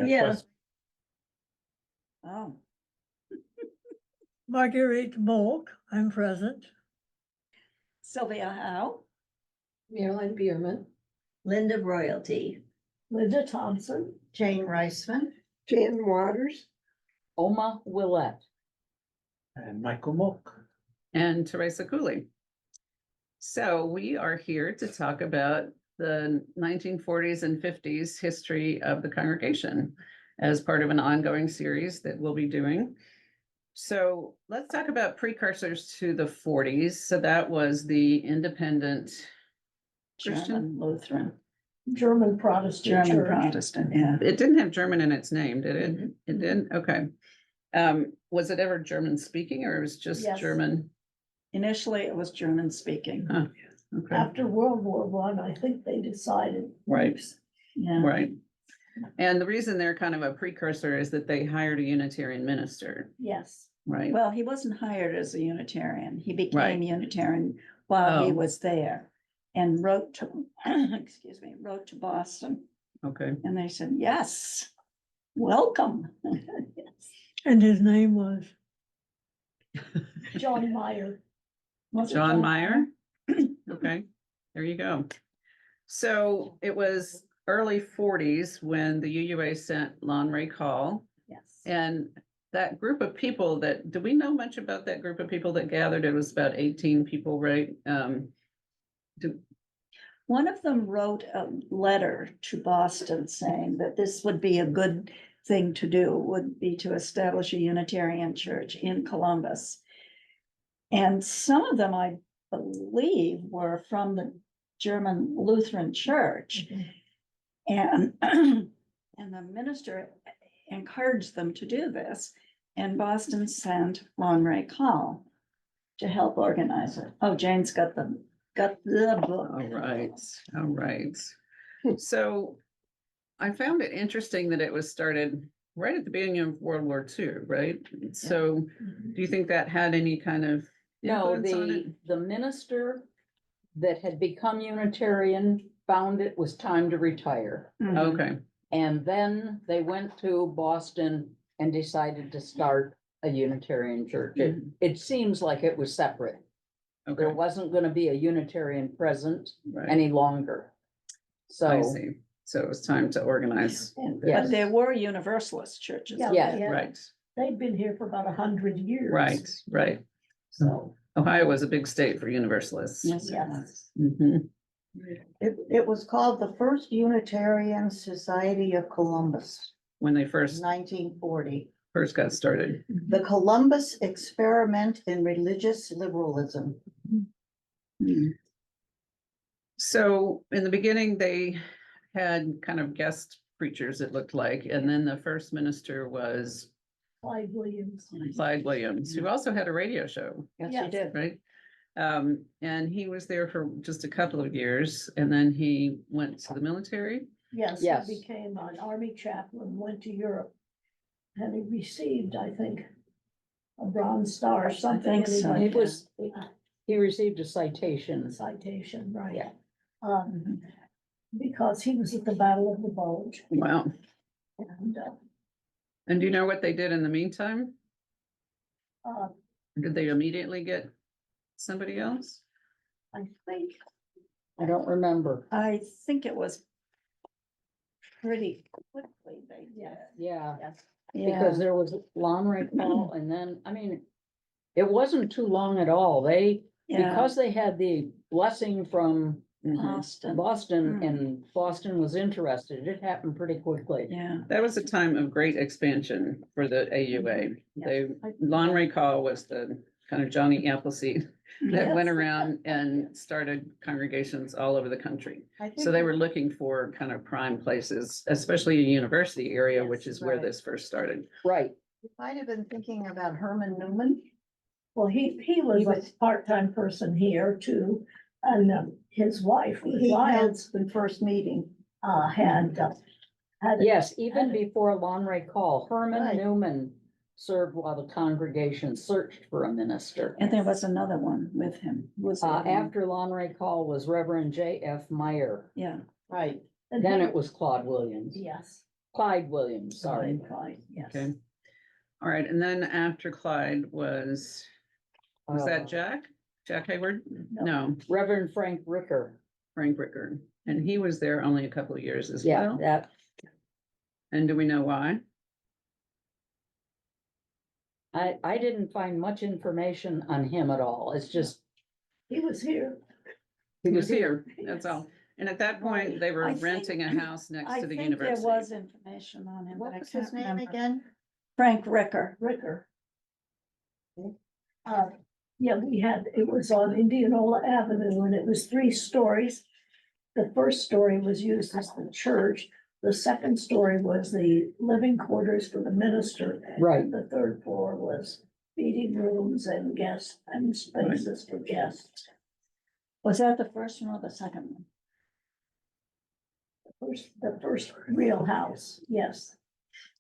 Yes. Oh, Marguerite Volk, I'm present. Sylvia Howe. Marilyn Bierman. Linda Royalty. Linda Thompson. Jane Reisman. Jan Waters. Oma Willett. And Michael Moak. And Teresa Cooley. So we are here to talk about the 1940s and 50s history of the congregation as part of an ongoing series that we'll be doing. So let's talk about precursors to the 40s. So that was the independent Christian. German Lutheran, German Protestant German Church. Protestant, yeah. It didn't have German in its name, did it? It did? Okay. Was it ever German speaking or it was just Yes. German? Initially, it was German speaking. Huh. Okay, After World War I think they decided. right, Yeah. right. And the reason they're kind of a precursor is that they hired a Unitarian minister, Yes. right? Well, he wasn't hired as a Unitarian. He Right. became Unitarian while he Oh. was there and wrote to, excuse me, wrote to Boston. Okay. And they said, yes, welcome. Yes. And his name was John Meyer. Was it John Meyer? Okay, there you go. So it was early 40s when the UUA sent Lon Ray Call. Yes. And that group of people that, do we know much about that group of people that gathered? It was about 18 people, right? One of them wrote a letter to Boston saying that this would be a good thing to do, would be to establish a Unitarian church in Columbus. And some of them, I believe, were from the German Lutheran Church. And, and the minister encouraged them to do this. And Boston sent Lon Ray Call to help organize it. Oh, Jane's got the book. All right, all right. So I found it interesting that it was started right at the beginning of World War II, right? So do you think that had any kind of No, influence on it? the minister that had become Unitarian found it was time to retire. Mhm. Okay, And then they went to Boston and decided to start a Unitarian church. It seems like it was separate. okay, There wasn't gonna be a Unitarian present right. any longer. I So, see. So it was time to organize. And Yes. But there were Universalist churches. Yeah, Yeah, they- Right, They'd been here for about 100 years. right, right. So, Ohio was a big state for Universalists. Yes, it Yes. was. Mhm. It was called the First Unitarian Society of Columbus, When they first 1940. got started. The Columbus Experiment in Religious Liberalism. So in the beginning, they had kind of guest preachers, it looked like, and then the first minister was Clyde Williams. Clyde Williams, who also had a radio show, Yes, Yes. he did. right? And he was there for just a couple of years, and then he went to the military. Yes, Yes. he became an army chaplain, went to Europe. And he received, I think, a Bronze Star or something. think so. and he It was- got he received a a citation. citation, right? Yeah. Because he was at the Battle of the Bulge Wow. and, And do you know what they did in the meantime? uh, Did they immediately get somebody else? I think, I don't remember. I think it was pretty quickly they did. yes, Yeah, yes. because there was Lon Ray Call and then, I mean, it wasn't too long at all. They, Yeah, because they had the blessing from Mhm. Boston, Boston Mm. and Boston was interested, it happened pretty quickly. yeah. That was a time of great expansion for the AUA. Yes. They, Lon Ray Call was the kind of Johnny Appleseed that went Yes. around and started congregations all over the country. I think So they were looking for kind of prime places, especially a university area, Yes, which is where right. this first started. Right, You might have been thinking about Herman Newman. Well, he was a part-time person here too, and his wife, He Lyle, held the first meeting. had. yes, even before Lon Ray Call, Herman Right. Newman served while the congregation searched for a minister. And there was another one with him. Who was the other one? After Lon Ray Call was Reverend J.F. Meyer, Yeah, Right. and then he- it was Claude Williams. Yes, Clyde Williams, sorry. Clyde, yes. Okay. All right, and then after Clyde was that Uh, Jack? Jack Hayward? No. No, Reverend Frank Ricker. Frank Ricker. And he was there only a couple of years as Yeah, well. that, And do we know why? I didn't find much information on him at all. It's just, He was here. He was here, that's all. And at that point, they were I think- renting a house I next to the think there university. was information on him, but What I was can't his name remember. again? Frank Ricker. Ricker. Yeah, we had, it was on Indianola Avenue and it was 3 stories. The first story was used as the church. The second story was the living quarters for the minister. Right. And the third floor was meeting rooms and guests and spaces for guests. Was that the first one or the second one? The first real house, yes.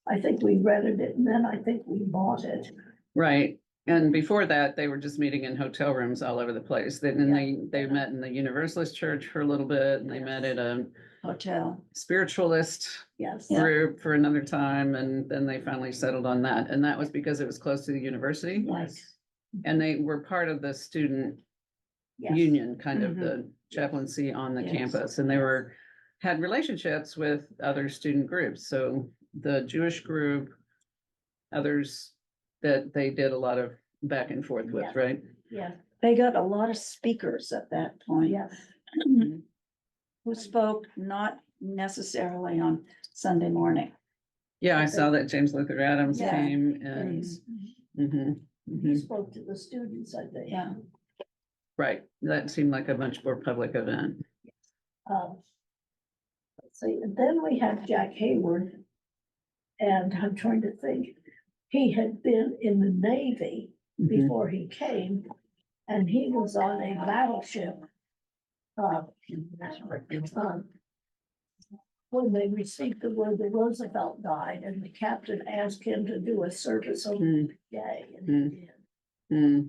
I think we rented it and then I think we bought it. Right, and before that, they were just meeting in hotel rooms all over the place. Then they met in the Universalist church for a little bit, and they met at a Hotel. spiritualist Yes. group for another time, and then they finally settled on that. And that was because it was close to the university. Yes. And they were part of the student Yes. union, kind of Mhm. the chaplaincy on the Yes. campus, and they had relationships with other student groups, so the Jewish group, others that they did a lot of back and forth with, Yes. right? Yes, They got a lot of speakers at that point. yes. Who spoke not necessarily on Sunday morning. Yeah, I saw that James Luther Adams Yeah. came and, mhm, He mhm. spoke to the students, I think. Yeah. Right, that seemed like a much more public event. Let's see, and then we have Jack Hayward. And I'm trying to think, he had been in the Navy Mhm. before he came, and he was on a battleship. When they received the word that Roosevelt died, and the captain asked him to do a service over Mm, the day, and Mm. he did. mm,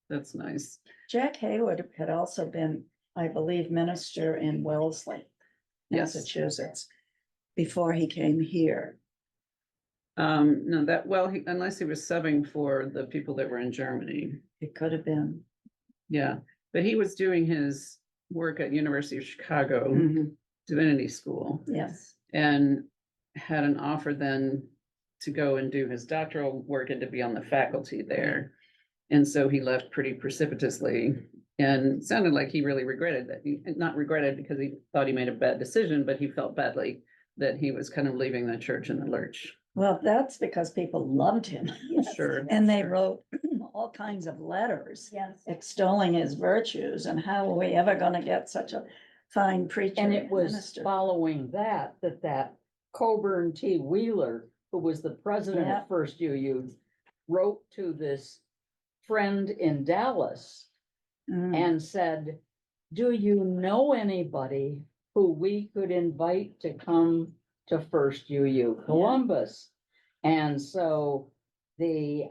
That's nice. Jack Hayward had also been, I believe, minister in Wellesley, Yes. Massachusetts, before he came here. No, unless he was subbing for the people that were in Germany. It could have been. Yeah, but he was doing his work at University of Chicago Divinity School Yes. and had an offer then to go and do his doctoral work and to be on the faculty there. And so he left pretty precipitously and sounded like he really regretted that. Not regretted because he thought he made a bad decision, but he felt badly that he was kind of leaving the church in the lurch. Well, that's because people loved him. Yes, Sure. And they wrote all kinds of letters Yes, extolling his virtues and how are we ever gonna get such a fine preacher and and it was minister. following that Coburn T. Wheeler, who was the president Yeah. of First UU, wrote to this friend in Dallas Mm. and said, do you know anybody who we could invite to come to First UU Columbus? And so the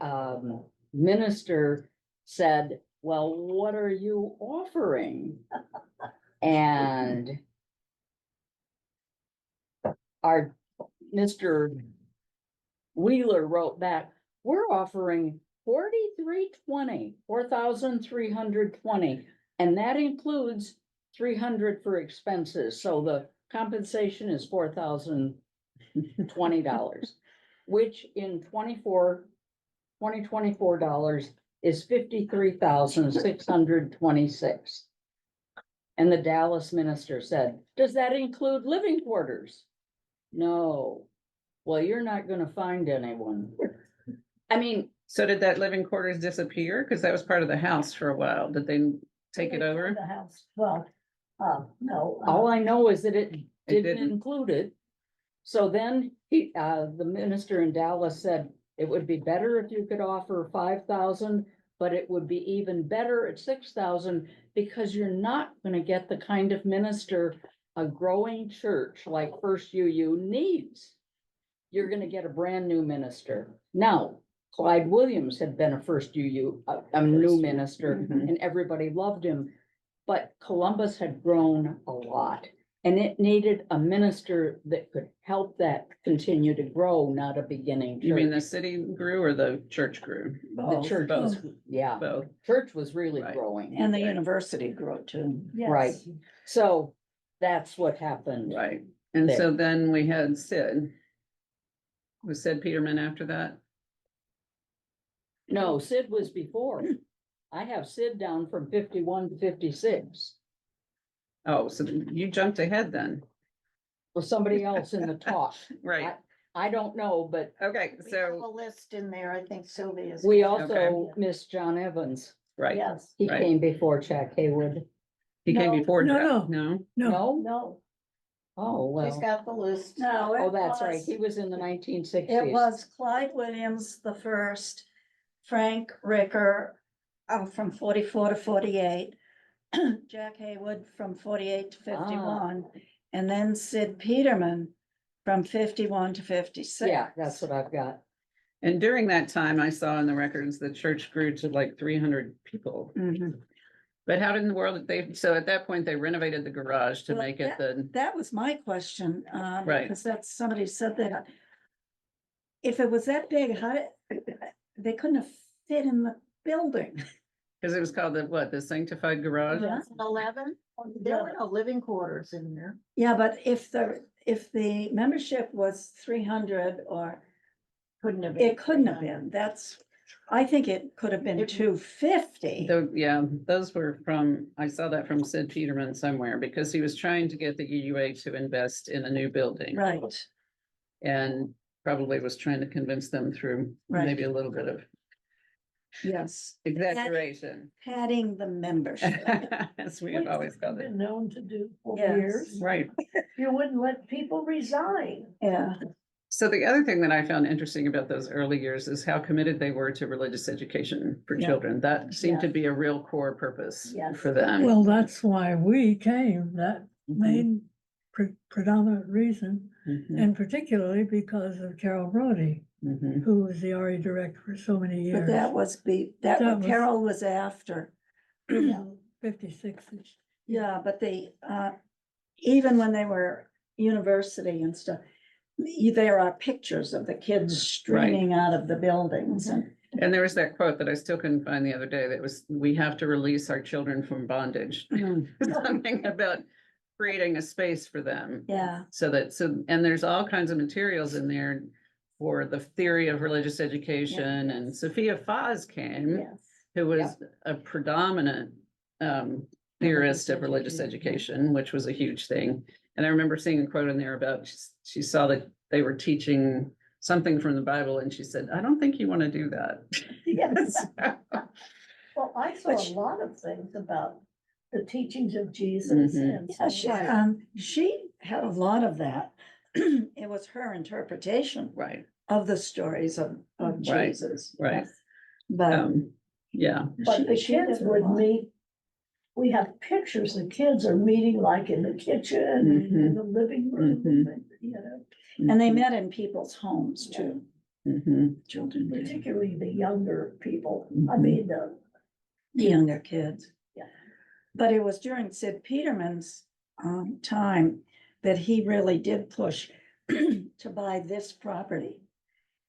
minister said, well, what are you offering? And our Mr. Wheeler wrote back, we're offering 4,320, and that includes 300 for expenses, so the compensation is $4,020, which in 2024 dollars is 53,626. And the Dallas minister said, does that include living quarters? No. Well, you're not gonna find anyone. I mean, So did that living quarters disappear? Because that was part of the house for a while. Did they take it they over? took the house, well, no. all I know is that it didn't didn't. include it. So then the minister in Dallas said, it would be better if you could offer 5,000, but it would be even better at 6,000 because you're not gonna get the kind of minister a growing church like First UU needs. You're gonna get a brand new minister. Now, Clyde Williams had been a First UU, a new minister, Mhm. and everybody loved him. But Columbus had grown a lot. And it needed a minister that could help that continue to grow, not a beginning You mean the church. city grew or the church grew? The church was, yeah, Both. church was really Right. growing. And the university grew too. Right. Yes. So that's what happened. Right, and so then we had Sid. Was Sid Peterman after that? No, Sid was before. I have Sid down from 51 to 56. Oh, so you jumped ahead then, Was somebody else in the talk. right? I don't know, but Okay, We have a so, list in there, I think Sylvia's. we got. also missed John Evans. right, Yes. He Right. came before Jack Haywood. he came No, before. no, Jack, no. No, No? No, Oh, She's well. got the list. No, Oh, it that's right. was- He was in the 1960s. It was Clyde Williams the first, Frank Ricker, from 44 to 48. Jack Haywood from 48 to 51, and then Sid Peterman from 51 to 56. Yeah, that's what I've got. and during that time, I saw in the records, the church grew to like 300 people. Mhm. But how did in the world so at that point, they renovated the garage to Well, make it the, That was my question, Right. because that's, somebody said that. If it was that big, how did, they couldn't have fit in the building. because it was called the, what, the sanctified garage? Yeah. 11, there were no living quarters in there. Yeah, but if the membership was 300 or, Couldn't have. it couldn't have been, I think it could have been It- 250. Yeah, those were from, I saw that from Sid Peterman somewhere, because he was trying to get the UUA to invest in a new building. Right, And probably was trying to convince them through Right. maybe a little bit of yes, exaggeration. padding the membership. As we have always called it. been known to do for Yes. years. Right. You wouldn't let people resign. Yeah, So the other thing that I found interesting about those early years is how committed they were to religious education for Yeah. children. That seemed to Yes. be a real core purpose Yes. for them. Well, that's why we came, that Mhm, main predominant reason, mhm, and particularly because of Carol Brody, mhm. who was the RE director for so many but years. that was That was- Carol was after. 56. Yeah, but even when they were university and stuff, there are pictures of the kids streaming out of the buildings and. And there was that quote that I still couldn't find the other day that was, we have to release our children from bondage. Something about creating a space for them. Yeah, And there's all kinds of materials in there for the theory of religious education, and Sophia Foz came, Yes. who was a predominant theorist of religious education, which was a huge thing. And I remember seeing a quote in there about, she saw that they were teaching something from the Bible, and she said, I don't think you want to do that. Yes. Well, I saw But a lot of things about the teachings of Jesus Mhm. and. yeah, so she had a lot of that. It was her interpretation Right, of the stories of Right, Jesus. right. But Yeah, But the she kids did a would lot. meet, we have pictures, the kids are meeting like in the kitchen, in the living room, Mhm. and, you know, And they met in people's homes too, mhm, children did, particularly the younger people, I Mhm. mean, the younger kids. Yeah. But it was during Sid Peterman's time that he really did push to buy this property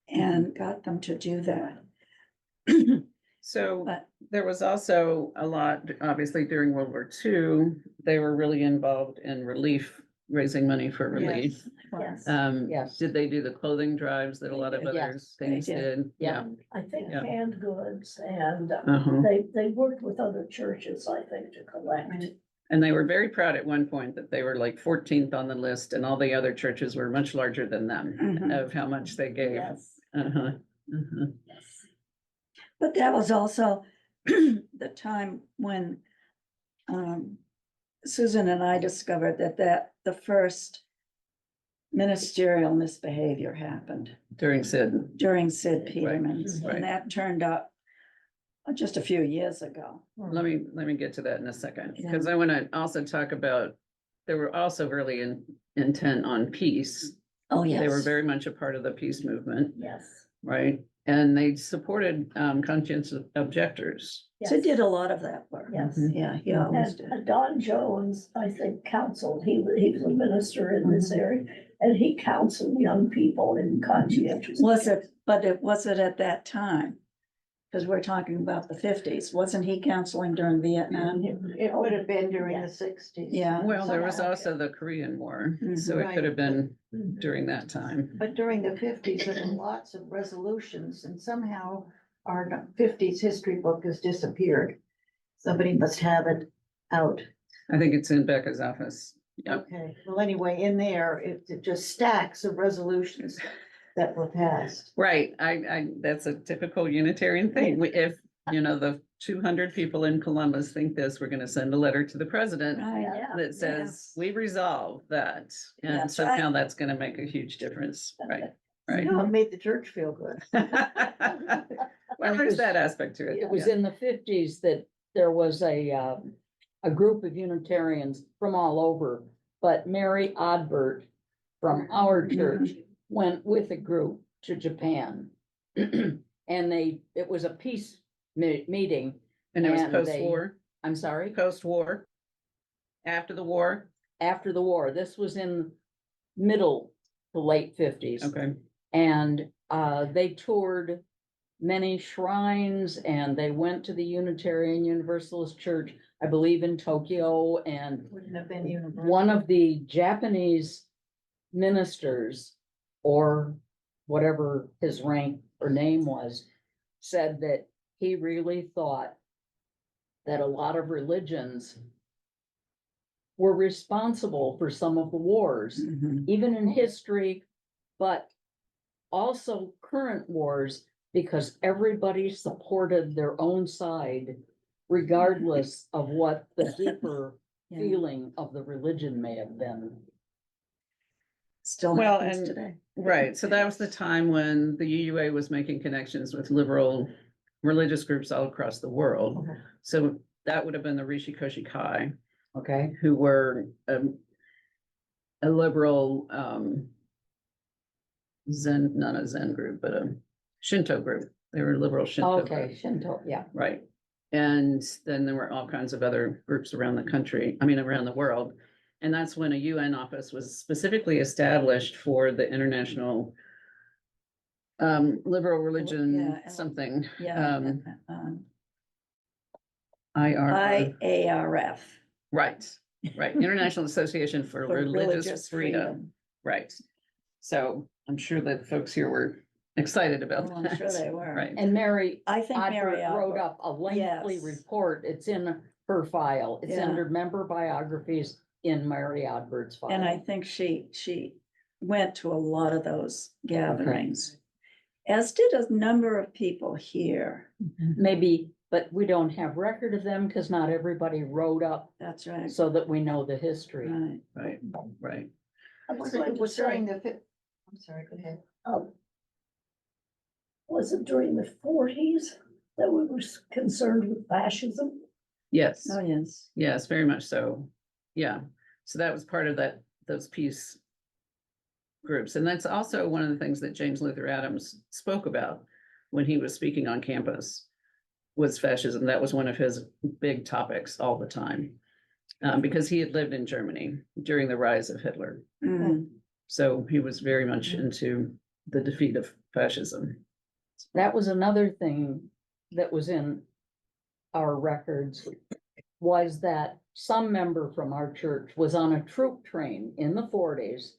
and got them to do that. so But there was also a lot, obviously during World War II, they were really involved in relief, raising money for relief. yes, Yes. Did they do the clothing drives that a lot of did. other Yes, they things did. did? Yeah. I think Yeah. canned goods, and Uh-huh. they worked with other churches, I think, to collect. And they were very proud at one point that they were like 14th on the list, and all the other churches were much larger than them Mhm. of how much they gave. Yes, Uh-huh, uh-huh. yes. But that was also the time when Susan and I discovered that the first ministerial misbehavior happened During Sid. during Sid Peterman's, right. and that turned up just a few years ago. Let me get to that in a second, Yeah. because I want to also talk about, they were also really intent on peace. Oh, They were yes. very much a part of the peace movement, Yes, right? And they supported conscientious objectors. So did a lot of that work. Yes. Yeah, he always did. And Don Jones, I think, counseled, he was a minister in this area, and he counseled young people in conscientious. Was it, but it was it at that time? Because we're talking about the fifties. Wasn't he counseling during Vietnam? It would have been during the sixties. Yeah. Well, there was Somehow, also the Korean War, so Mhm. it could have been Mhm. during that time. But during the fifties, there were lots of resolutions and somehow our fifties history book has disappeared. Somebody must have it out. I think it's in Becca's office. Yep. Okay, well, anyway, in there, it just stacks of resolutions that were passed. Right, that's a typical Unitarian thing. If, the 200 people in Columbus think this, we're gonna send a letter to the president Right, Yeah. that says, we resolve that. And That's somehow right. that's gonna make a huge difference, right? Right. No, it made the church feel good. Well, there's that aspect to it. It was in the fifties that there was a group of Unitarians from all over, but Mary Odbert from our church went with a group to Japan. And it was a peace meeting, And it was and post-war, I'm sorry, post-war, after the war, after the war. This was in middle to late fifties. okay. And they toured many shrines, and they went to the Unitarian Universalist Church, I believe in Tokyo, and Wouldn't have been universal. one of the Japanese ministers, or whatever his rank or name was, said that he really thought that a lot of religions were responsible for some of the wars, Mhm. even in history, but also current wars, because everybody supported their own side, regardless of what the deeper Yeah. feeling of the religion may have been. Still Well, happens and- today. Right, so that was the time when the UUA was making connections with liberal religious groups all across the world. So that would have been the Rishi Koshikai, Okay, who were a liberal Zen, not a Zen group, but a Shinto group. They were a liberal Shinto okay, group, Shinto, yeah. right? And then there were all kinds of other groups around the country, around the world. And that's when a UN office was specifically established for the international liberal religion, Yeah, something, Yeah. IR, IARF. right, right, International Association for for Religious Freedom, right. So I'm sure that folks here were excited about Oh, I'm that. sure they were. Right, And Mary I think Mary Odbert wrote Albert. up a lengthy Yes. report. It's in her file. It's Yeah. under member biographies in Mary Odbert's file. And I think she went to a lot of those gatherings. As did a number of people here. Maybe, but we don't have record of them because not everybody wrote up That's right. so that we know the history. Right. right, right. I was So going it to was during say, the I'm sorry, go ahead. was it during the forties that we were concerned with fascism? Yes, Oh, yes. yes, very much so. Yeah, so that was part of those peace groups. And that's also one of the things that James Luther Adams spoke about when he was speaking on campus, was fascism. That was one of his big topics all the time. Because he had lived in Germany during the rise of Hitler. Mm. So he was very much into the defeat of fascism. That was another thing that was in our records, was that some member from our church was on a troop train in the forties,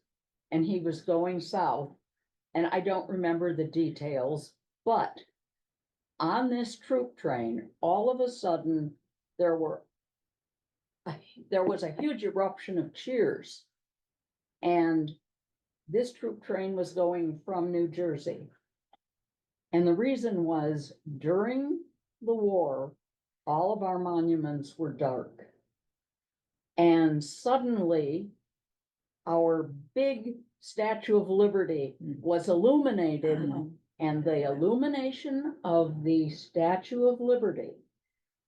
and he was going south, and I don't remember the details, but on this troop train, all of a sudden, there was a huge eruption of cheers. And this troop train was going from New Jersey. And the reason was, during the war, all of our monuments were dark. And suddenly, our big Statue of Liberty was illuminated, and the illumination of the Statue of Liberty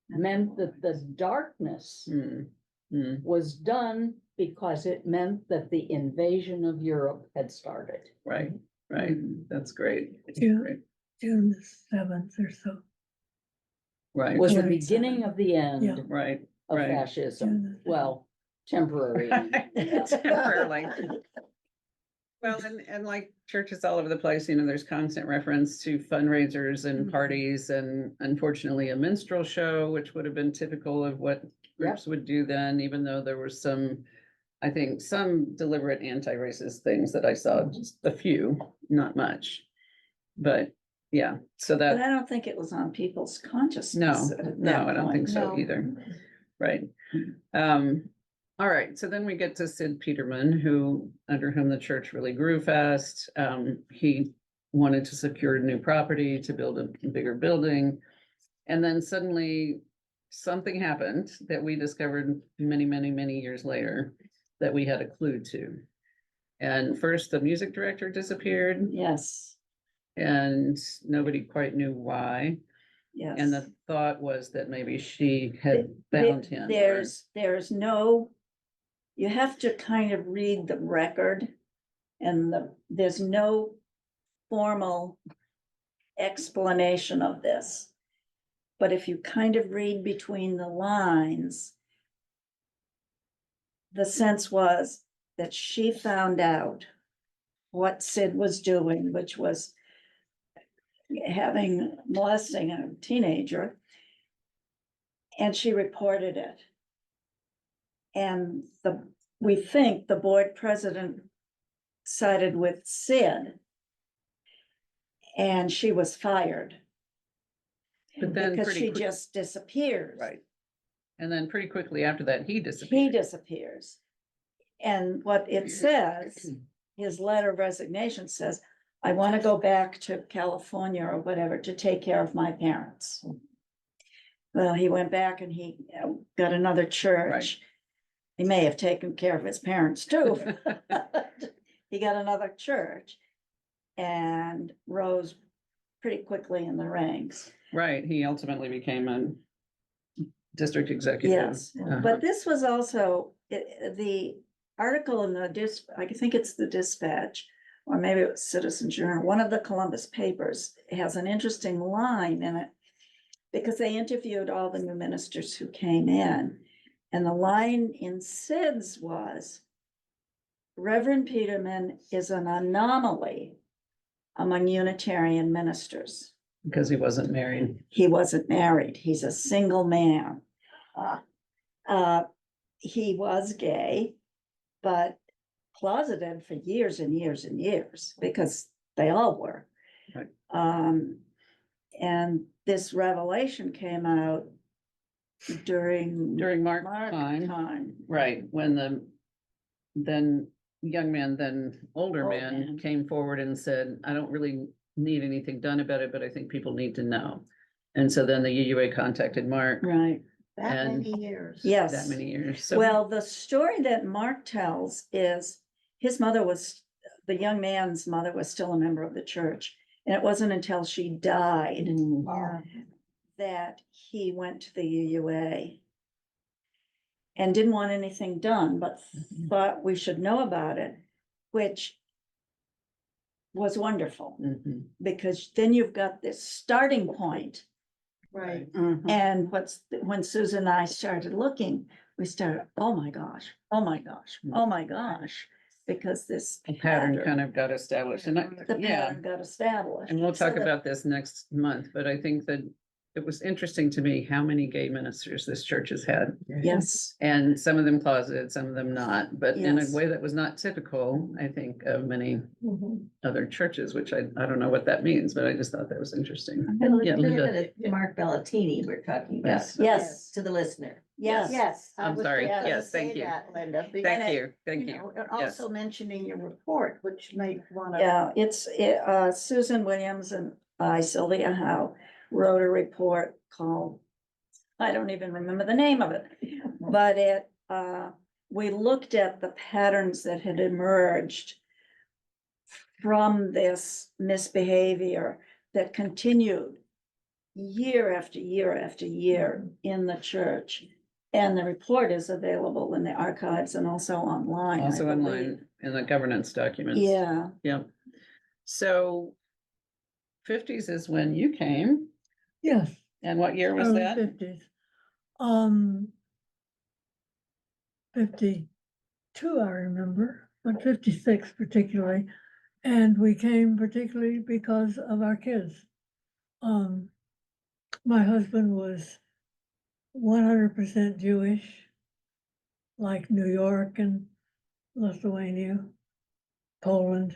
meant that the darkness was done because it meant that the invasion of Europe had started. Right, right. That's great. Yeah. Great. June the 7th or so. Right, Was the Yeah. beginning of the Yeah. end right. of right. fascism. Well, temporary. end. Temporarily. Well, and like churches all over the place, you know, there's constant reference to fundraisers and Mhm. parties and unfortunately a minstrel show, which would have been typical of what groups would do then, even though there was some, I think, some deliberate anti-racist things that I saw, just a few, not much. But yeah, so But that, I don't think it was on people's consciousness. no, at no, that I don't think point. so No. either. Right. All right, so then we get to Sid Peterman, who, under whom the church really grew fast. He wanted to secure new property to build a bigger building. And then suddenly something happened that we discovered many, many, many years later that we had a clue to. And first, the music director disappeared Yes, and nobody quite knew why. yes. And the thought was that maybe she had There- found him. or- There's no, you have to kind of read the record. And there's no formal explanation of this. But if you kind of read between the lines, the sense was that she found out what Sid was doing, which was molesting a teenager. And she reported it. And we think the board president sided with Sid. And she was fired. But then Because pretty she quick- just disappears. Right. And then pretty quickly after that, he He disappeared. disappears. And what it says, his letter of resignation says, I want to go back to California or whatever to take care of my parents. Well, he went back and he got another church. He may have taken care of his parents too. He got another church and rose pretty quickly in the ranks. Right, he ultimately became a district executive. Yes, Uh-huh. but this was also, the article in I think it's the Dispatch, or maybe it was Citizen Journal, one of the Columbus papers has an interesting line in it. Because they interviewed all the new ministers who came in. And the line in Sid's was, Reverend Peterman is an anomaly among Unitarian ministers. Because he wasn't married. He wasn't married. He's a single man. He was gay, but closeted for years and years and years, because they all were. Right. And this revelation came out during During Mark time, time. right, when the then young man, then older Old man man. came forward and said, I don't really need anything done about it, but I think people need to know. And so then the UUA contacted Mark Right, That And- many years. yes. that many years. So Well, the story that Mark tells is his mother the young man's mother was still a member of the church. And it wasn't until she died Yeah. that he went to the UUA. And didn't want anything done, but thought we should know about it, which was wonderful, Mhm. because then you've got this starting point. Right. And when Susan and I started looking, we started, oh my gosh, oh my gosh, oh my gosh, because this A pattern kind of got established and the yeah. pattern got established. And we'll So talk that- about this next month, but I think that it was interesting to me how many gay ministers this church has had. Yes, And some of them closeted, some of them not, but in a Yes. way that was not typical, I think, of many Mhm. other churches, which I don't know what that means, but I just thought that was interesting. Well, Yeah, it's Linda. Mark Bellatini we're talking about. Yes. Yes. To the listener. yes. Yes. I I'm was sorry. just gonna Yes, thank say you. that, Linda. Thank you, thank You you. know, and Yes. also mentioning your report, which may wanna. Yeah, it's Susan Williams and I, Sylvia Howe, wrote a report called, I don't even remember the name of it, but we looked at the patterns that had emerged from this misbehavior that continued year after year after year in the church. And the report is available in the archives and also online. I Also believe. online in the governance documents. Yeah, Yep. So fifties is when you came, Yes, and what year was early that? 50s. 52, I remember, but 56 particularly. And we came particularly because of our kids. My husband was 100% Jewish, like New York and Lithuania, Poland,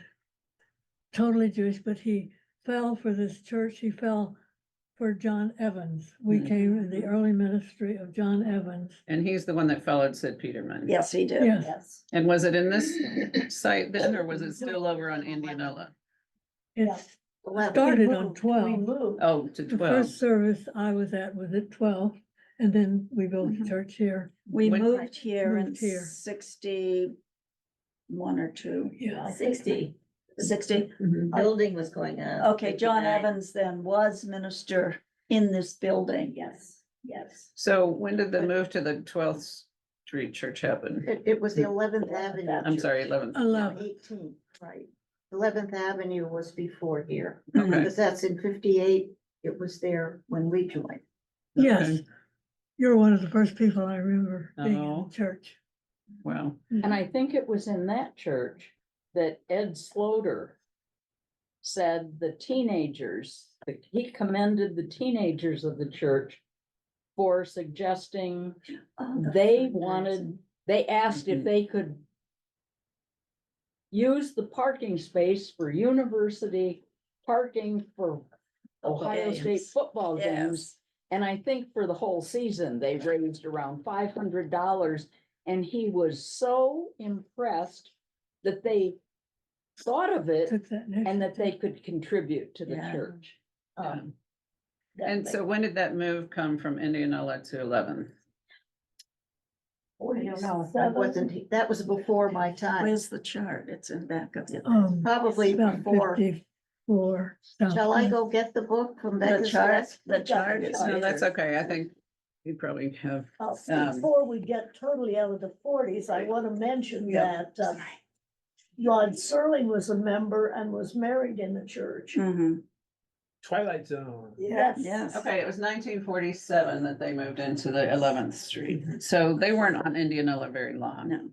totally Jewish, but he fell for this church. He fell for John Evans. We Mhm. came in the early ministry of John Evans. And he's the one that followed Sid Peterman. Yes, he did. Yes. Yes. And was it in this site then, or was it still over on Indianola? It's 11. started We on moved, 12. We moved. Oh, to The 12. first service I was at was at 12, and then we built the Mhm. church here. We When- moved here in Moved here. 61 or 2. Yeah. 60. 60. Building was going up. Okay, John 59. Evans then was minister in this building. Yes, yes. So when did the move to the 12th Street Church happen? It was the 11th Avenue. I'm sorry, 11th. 11. 18, right. 11th Avenue was before here, Mhm. because that's in 58. It was there when we joined. Yes, Okay. you're one of the first people I remember being in Oh. the church. Wow. And I think it was in that church that Ed Sloter said the teenagers, that he commended the teenagers of the church for suggesting Oh, the they fundraising. wanted, they asked if they could use the parking space for university parking for Ohio State games. football games. Yes. And I think for the whole season, they raised around $500. And he was so impressed that they thought of it Took that next. and that they could contribute to the Yeah. church. Um, And so when did that move come from Indianola to 11th? I don't know, Seven. that was before my time, Where's the chart? It's in back of it. probably About before. 54. Shall I southwest. go get the book from The Becca's chart, desk? the chart is. No, that's here. okay. I think you probably have. Before we get totally out of the 40s, I want to mention Yeah. that Rod Serling was a member and was married in the church. Mhm. Twilight Zone. Yes. Yes. Okay, it was 1947 that they moved into the 11th Street. So they weren't on Indianola very long. No.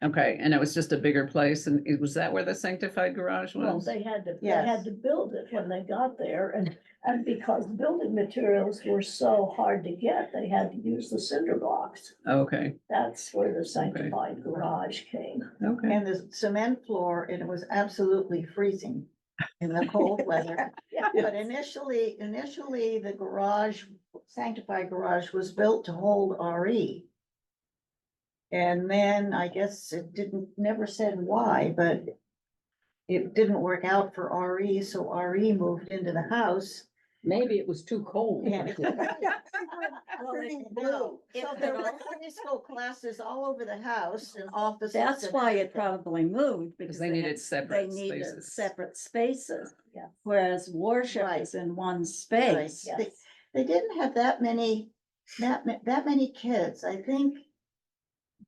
Okay, and it was just a bigger place. And was that where the sanctified garage Well, was? they had to Yes. build it when they got there, and because building materials were so hard to get, they had to use the cinder blocks. Okay, That's where the sanctified garage came. okay. And the cement floor, and it was absolutely freezing in the cold weather. But initially, the garage, sanctified garage was built to hold RE. And then I guess it never said why, but it didn't work out for RE, so RE moved into the house. Maybe it was too cold. And Pretty No, blue. so there were Sunday school classes all over the house and offices. That's and why it everything. probably moved, Because because they needed They separate needed spaces. separate spaces. Yeah. Whereas worship Right. is in one Right. space. Yes. They didn't have that many kids. I think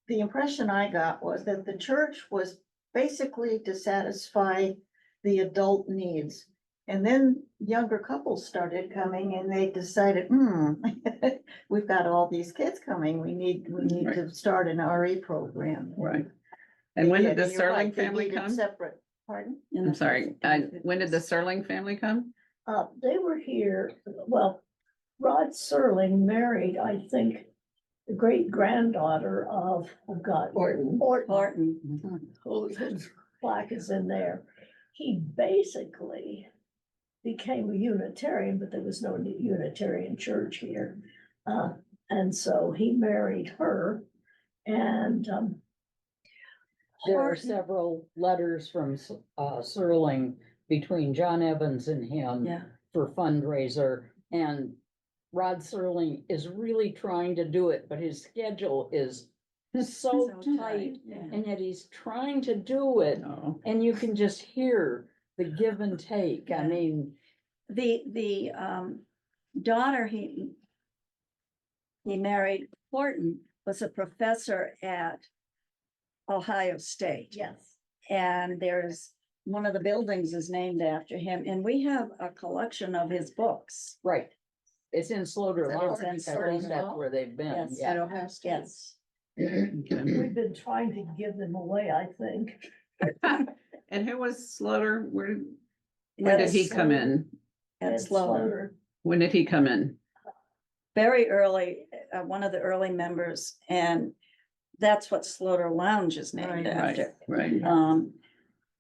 the impression I got was that the church was basically to satisfy the adult needs. And then younger couples started coming and they decided, we've got all these kids coming. We need Right. to start an RE program. Right. And when did the And you're right, Serling they family needed come? Separate, pardon? in I'm the sorry, when did the Serling family come? They were here, well, Rod Serling married, I think, the great granddaughter of, oh God. Orton. Orton, Horton. whose plaque is in there. He basically became a Unitarian, but there was no Unitarian church here. And so he married her and, There are Horton. several letters from Serling between John Evans and him Yeah. for fundraiser. And Rod Serling is really trying to do it, but his schedule is so tight. Yeah. And yet he's trying to do it, No. and you can just hear the give and take. I Yeah. mean, The daughter he married, Horton, was a professor at Ohio State. yes, And there's one of the buildings is named after him, and we have a collection of his books. Right. It's in Slaughter Is it Lounge, in at Slaughter least that's Lounge? where they've been, Yes. I yeah. don't have. Yes. We've been trying to give them away, I think. And who was Slaughter? When did he come in? At Ed Slaughter. When did he come in? Very early, one of the early members, and that's what Slaughter Lounge is named Right, after. Right.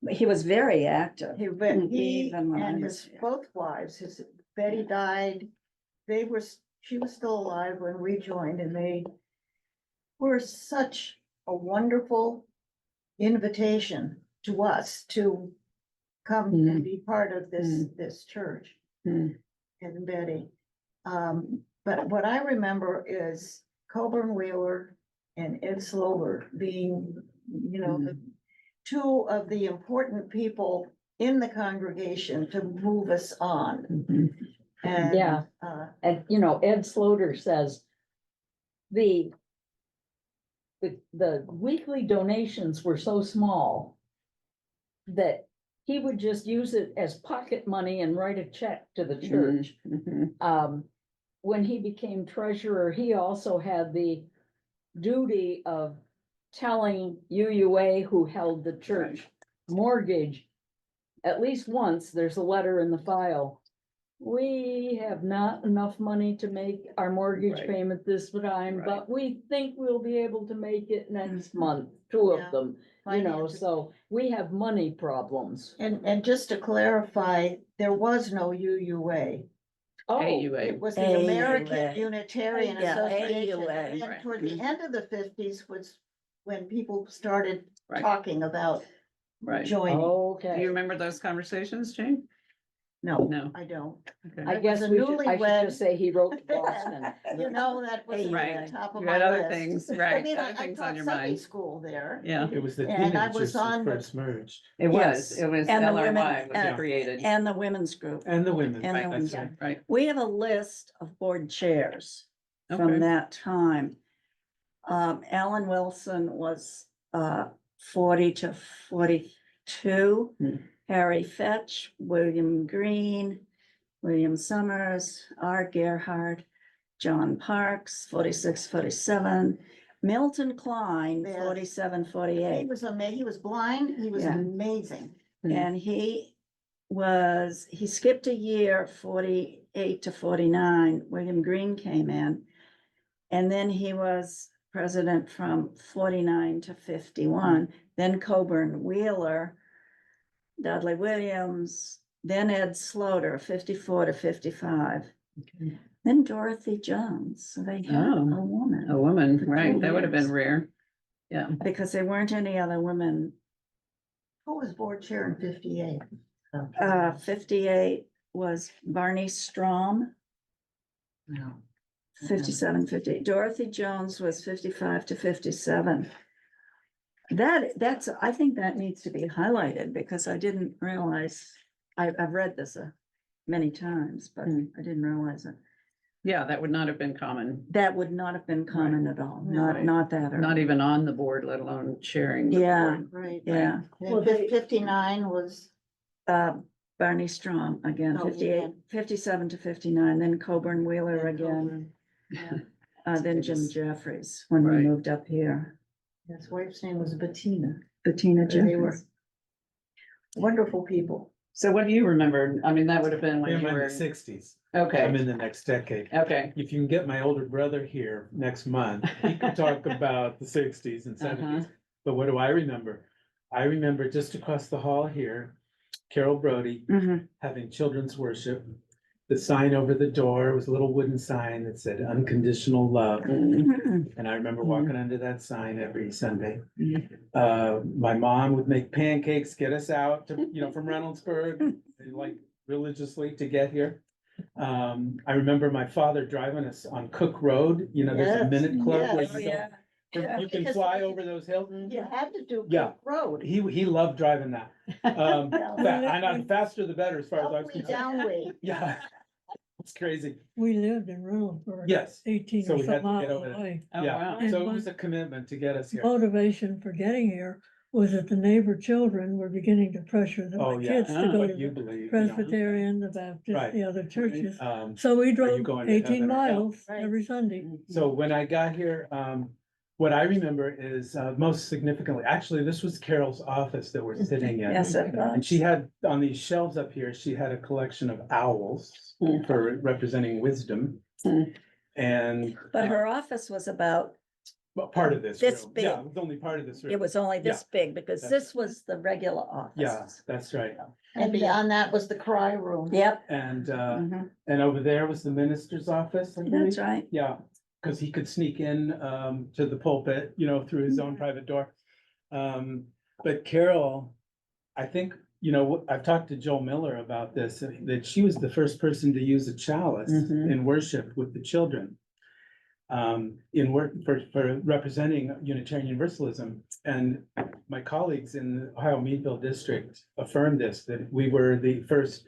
But he was very active. He Even when I and was his here. both wives, Betty died, she was still alive when we joined, and they were such a wonderful invitation to us to come and be part of this church. Mm. And Betty. But what I remember is Coburn Wheeler and Ed Slover being, the two of the important people in the congregation to move us on. Mhm. And, Yeah. And, Ed Slaughter says the weekly donations were so small that he would just use it as pocket money and write a check to the church. Mhm. When he became treasurer, he also had the duty of telling UUA, who held the church mortgage, at least once, there's a letter in the file. We have not enough money to make our mortgage Right. payment this time, Right. but we think we'll be able to make it next month, two Yeah. of them, Finances. so we have money problems. and just to clarify, there was no UUA. Oh, AUA. It was the AUA. American Unitarian Yeah, Association. AUA. And then Right. toward the end of the fifties was when people started Right. talking about Right. joining. Do you okay. remember those conversations, Jane? No, No. I don't. Okay. I was guess a I should newlywed. just say he wrote to Boston. That was at Right. the top of You my had other list. things, I right, mean, other I things on taught your Sunday mind. school there. Yeah. It was the And I teenagers was on who the- first merged, It Yes. it was And the women- LRY was and- created. And the women's group. and the women, And the right, women's that's group. right. Right. We have a list of board chairs Okay. from that time. Alan Wilson was 40 to 42. Hmm. Harry Fetch, William Green, William Summers, Art Gerhard, John Parks, 46, 47. Milton Klein, Yes. 47, He 48. was amazing. He was blind. He was Yeah. amazing. And he skipped a year, 48 to 49. William Green came in. And then he was president from 49 to 51. Then Coburn Wheeler, Dudley Williams, then Ed Slaughter, 54 to 55. Okay. Then Dorothy Jones. So they had Oh. a woman. A woman, For right, 2 that would have been years. rare. Yeah. Because there weren't any other women. Who was board chair in 58? 58 was Barney Strom. No. 57, 58. Dorothy Jones was 55 to 57. I think that needs to be highlighted because I didn't realize, I've read this many times, but I didn't realize it. Yeah, that would not have been common, That would not have been common at all, not that. not early. even on the board, let alone chairing. the Yeah. board. Right. Yeah, Well, And they- 59 was, Barney Strom again, Oh, 58, again. 57 to 59, then Coburn Wheeler and again, Coburn. Yeah. then Jim Jeffries when we Right. moved up here. His wife's name was Bettina. Bettina They were Jeffries. wonderful people. So what do you remember? I mean, that would have been when I'm you in were, the sixties, okay, I'm in the next decade. okay. If you can get my older brother here next month, he could talk about the sixties and seventies. But what do I remember? I remember just across the hall here, Carol Brody Mhm. having children's worship. The sign over the door was a little wooden sign that said unconditional love. Mhm. And I remember walking under that sign every Sunday. Mhm. My mom would make pancakes, get us out to, from Reynoldsburg, like religiously to get here. I remember my father driving us on Cook Road, there's a Yes, minute club where yes. you Yeah. go, you can Because fly like- over those hills. You had to do Yeah. Cook Road. He loved driving that. I know, faster the better as far as I was Upway, concerned. downway. Yeah. It's crazy. We lived in Reynoldsburg. Yes. 18 So or we had some to get miles over that. away. Oh, Yeah. wow. So it And was a commitment to get us here. Motivation for getting here was that the neighbor children were beginning to pressure the Oh, yeah. kids to go What to you the believe. Presbyterian, the Baptist, Right. the other churches. Um, So we you drove going to 18 heaven or hell? miles Right. every Sunday. So when I got here, what I remember is, most significantly, actually, this was Carol's office that we're sitting in. Yes, it And was. she had, on these shelves up here, she had a collection of owls Hmm. for representing wisdom. Hmm. And. But her office was about, Well, part of this This room, yeah, big. it was only part of this room. it was only this big because That's- this was the regular office. Yeah, that's right. And beyond that was the cry room. Yep. And, Mhm. and over there was the minister's office, I believe. That's right. Yeah, because he could sneak in to the pulpit, through his own private door. But Carol, I think, I've talked to Joel Miller about this, that she was the first person to use a chalice Mhm. in worship with the children. In work for representing Unitarian Universalism. And my colleagues in the Ohio Meadville district affirmed this, that we were the first.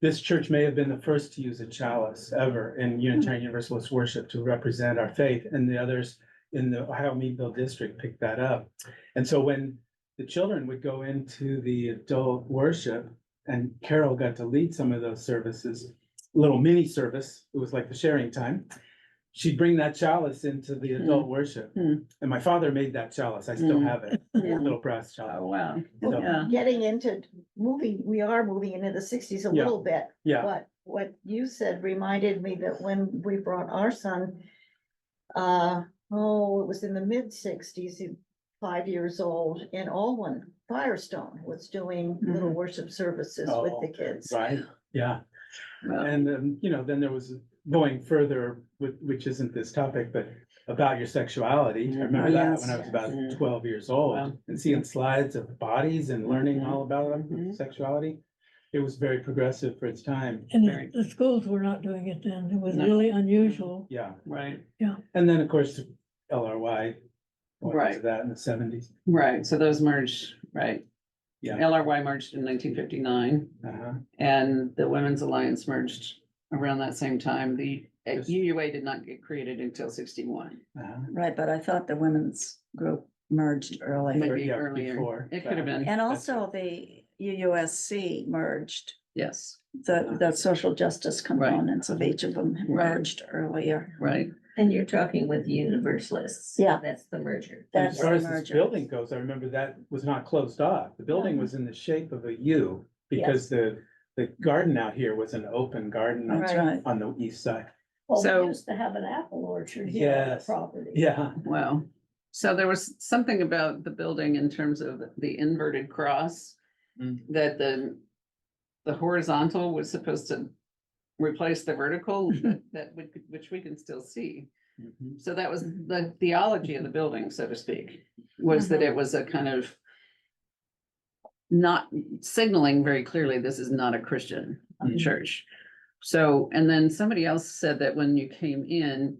This church may have been the first to use a chalice ever in Unitarian Universalist worship to represent our faith, and the others in the Ohio Meadville district picked that up. And so when the children would go into the adult worship, and Carol got to lead some of those services, little mini service, it was like the sharing time. She'd bring that chalice into the adult worship, Hmm. and my father made that chalice, I still Hmm. have it, a little brass chalice. Oh, wow. So- Yeah. Getting into we are moving into the sixties a Yeah. little bit. Yeah, But what you said reminded me that when we brought our son, it was in the mid-60s, 5 years old, in Alwyn, Firestone was doing little worship services with the kids. right, yeah. Well, And then there was going further with, which isn't this topic, but about your sexuality. I remember that Yes. when I was about Mhm. 12 years Wow. old and seeing slides of bodies and learning all about Mhm. sexuality. It was very progressive for its time. And Very. the schools were not doing it then. It was No. really unusual. Yeah. right, And then, of course, LRY. went Right. into that in the 70s. right. So those merged, right? Yeah. LRY merged in 1959 Uh-huh. and the Women's Alliance merged around that same time. The Yes. UUA did not get created until 61. Uh-huh. Right, but I thought the women's group merged early. Maybe Yeah, earlier. before It could have been, And That's also the UUSC merged, yes, the social justice components of each of them merged earlier. right. And you're talking with Universalists. Yeah. That's the merger. And That's as far the as this merger. building goes, I remember that was not closed off. The building was in the shape of a U because the garden out here was an open garden on- That's right. on the east side. Well, So- we used to have an apple orchard here on the Yes. property. Yeah, Wow. So there was something about the building in terms of the inverted cross. Mm. That the horizontal was supposed to replace the vertical, which we can still see. Mhm. So that was the theology of the building, so to speak, was that it was a kind of not signaling very clearly, this is not a Christian Mhm. church. So, and then somebody else said that when you came in,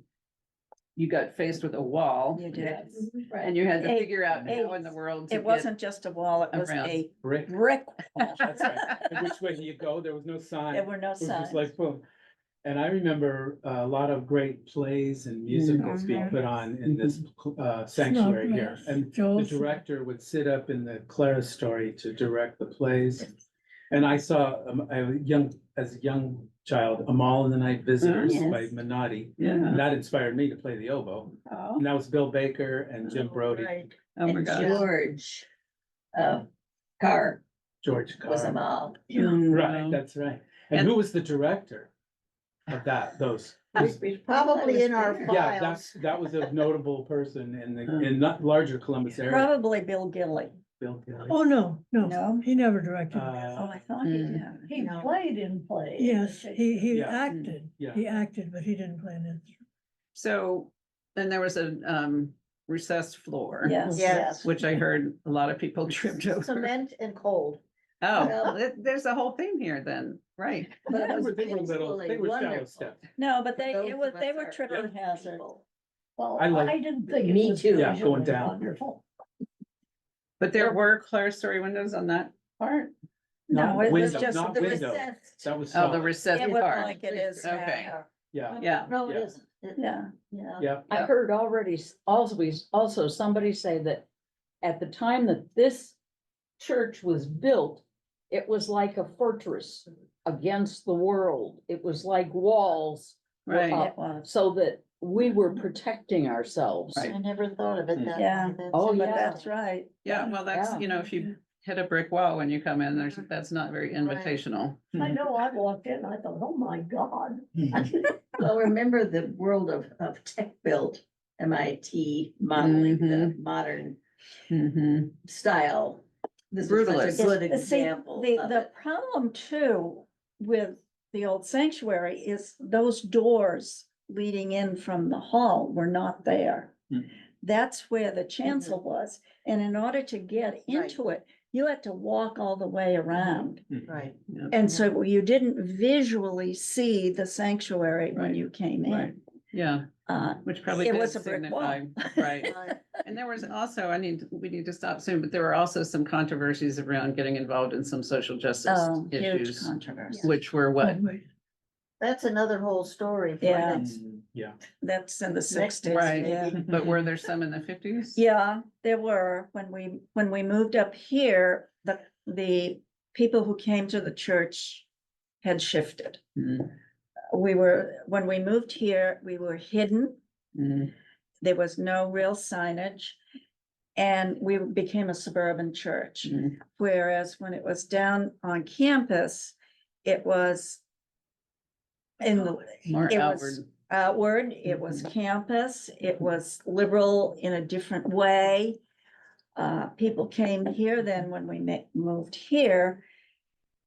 you got faced with a wall You did. Yes, right. and you had to A- figure out a- how in the world. to It get- wasn't just a wall, it was around. a brick. brick. wall. That's right. And which way do you go? There was no sign. There were no It was signs. just like, boom. And I remember a lot of great plays and musicals being Mhm. put on in this sanctuary here. Snodgrass, And the Joel's- director would sit up in the Clara story to direct the plays. And I saw as a young child, Amal and the Night Visitors Yes. by Minotti. Yeah, And that inspired me to play the oboe. Oh, And that was Bill Baker and Jim Brody, Right. oh my And gosh. George, Carr George was a Carr. mom. Mm, Right, wow. that's right. And And- who was the director of those? Probably in our Yeah, files. that was a notable person in not larger Columbus area. probably Bill Gilly. Bill Kelly. Oh, no, No? no, he never directed. Oh, Uh, I thought he Mm. did. He No. played in plays. Yes, he Yeah. acted. Yeah. He acted, but he didn't play an instrument. So then there was a recessed floor. Yes. Yes. Which I heard a lot of people tripped over. Cement and cold. Oh, Well- there's a whole thing here then, right? But it They was were little, they absolutely were shallow wonderful. steps. No, but they, Those it was, of us they were are tripping young hazard. people. Well, I like- I didn't think it Me was too. Yeah, visually going down. wonderful. But there were clerestory windows on that part? No, Not it was window, just not the window. recessed. That was. Oh, the solid. recessed It was part. like it is now. Okay. Yeah, Yeah. No, it Yeah. isn't. Yeah. Yeah. yeah. I heard already, also somebody say that at the time that this church was built, it was like a fortress against the world. It was like walls were Right. up, It was. so that we were protecting ourselves. Right. I never thought of it that Yeah. way. That's Oh, But yeah. that's right. Yeah, well, that's, Yeah. you know, if you hit a brick wall when you come in, that's not very Right. invitational. I know, I walked in, I thought, oh my God. Well, remember the world of tech built, MIT modeling, the modern Mhm. style. This is such Brutalist. a good Yes, see, example The, of the it. problem too with the old sanctuary is those doors leading in from the hall were not there. Hmm. That's where the chancel was, and in order to get into it, you had to walk all the way around. Right. And so you didn't visually see the sanctuary when Right, you came right. in. Yeah, Uh, which probably It did was a brick wall. signify, right. And there was also, we need to stop soon, but there were also some controversies around getting involved in some social justice Oh, huge issues, controversy. which were what? Oh, That's another whole story. for Yeah. next- Yeah. That's in the Next- sixties, Right. yeah. But were there some in the 50s? Yeah, there were, when we moved up here, the people who came to the church had shifted. Mhm. When we moved here, we were hidden, Mhm. there was no real signage. And we became a suburban church, Mhm. whereas when it was down on campus, it was in the. More it outward. was Outward, it was campus, it was liberal in a different way. People came here then when we moved here,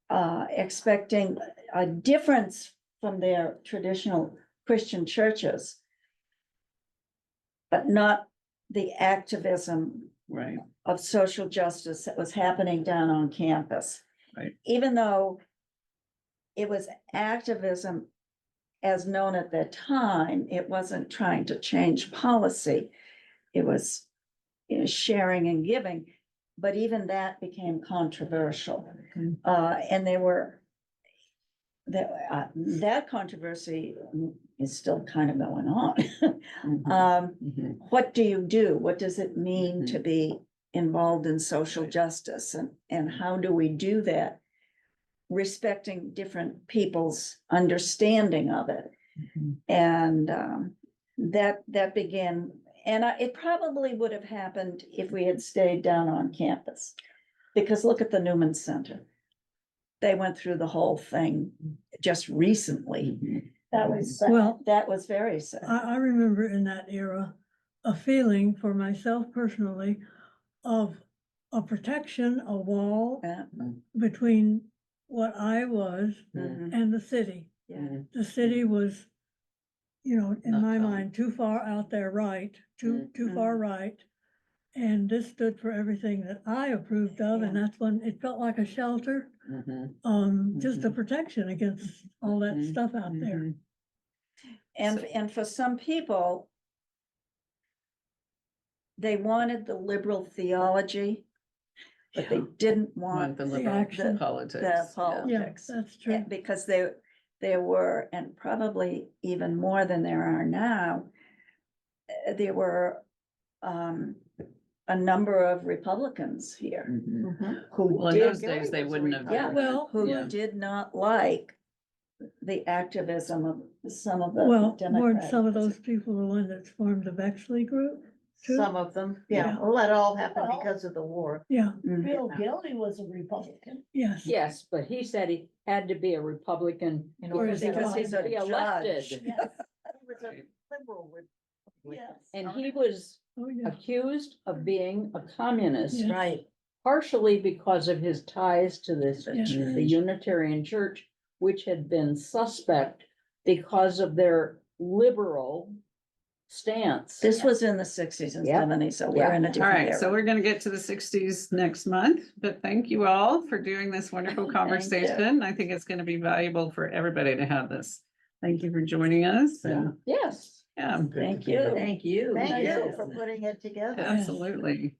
expecting a difference from their traditional Christian churches, but not the activism Right, of social justice that was happening down on campus. Right. Even though it was activism as known at that time, it wasn't trying to change policy. It was, sharing and giving, but even that became controversial. Mhm. And that controversy is still kind of going on. Mhm. Mhm. What do you do? What does it mean to Mhm. be involved in social justice, and how do we do that? Respecting different people's understanding of it. Mhm. And that began, and it probably would have happened if we had stayed down on campus. Because look at the Newman Center. They went through the whole thing just recently. Mhm. That was sad. Well, That was very sad. I remember in that era, a feeling for myself personally of a protection, a wall Yeah. between what I was Mhm. and the city. Yeah. The city was, in Not my common. mind, too far out there right, too far right. And this stood for everything that I approved of, and Yeah. that's when it felt like a shelter, Mhm. just a protection against all that Mhm. stuff out there. Mhm. And for some people, they wanted the liberal theology, but they didn't Want want the The liberal action. politics. the yeah. Yeah, politics. that's true. Because there were, and probably even more than there are now, there were a number of Republicans here Mhm. who Well, in did, those days, they was a wouldn't have. yeah, been. Well, who Yeah. did not like the activism of some of the Well, weren't Democratic. some of those people the one that formed the Bexley group? Too? Some of them, yeah, Yeah. well, that all happened Well- because of the war. Yeah, Mhm. Bill Gilly was a Republican. yes. Yes, but he said he had to be a Republican In order because to he get wanted he's to a be judge. elected. Yes, He was a liberal with. yes. And he was Oh, yeah. accused of being a communist, Yes. Right, partially because of his ties to this, Yes. the Unitarian Church, which had been suspect because of their liberal stance. This was in the sixties and Yeah. seventies, so we're Yeah. in a All different right, so era. we're gonna get to the 60s next month, but thank you all for doing this wonderful Thank you. conversation. I think it's gonna be valuable for everybody to have this. Thank you for joining us and, Yes. yeah, Thank you. Thank you. thank you Yes. for putting it together. absolutely.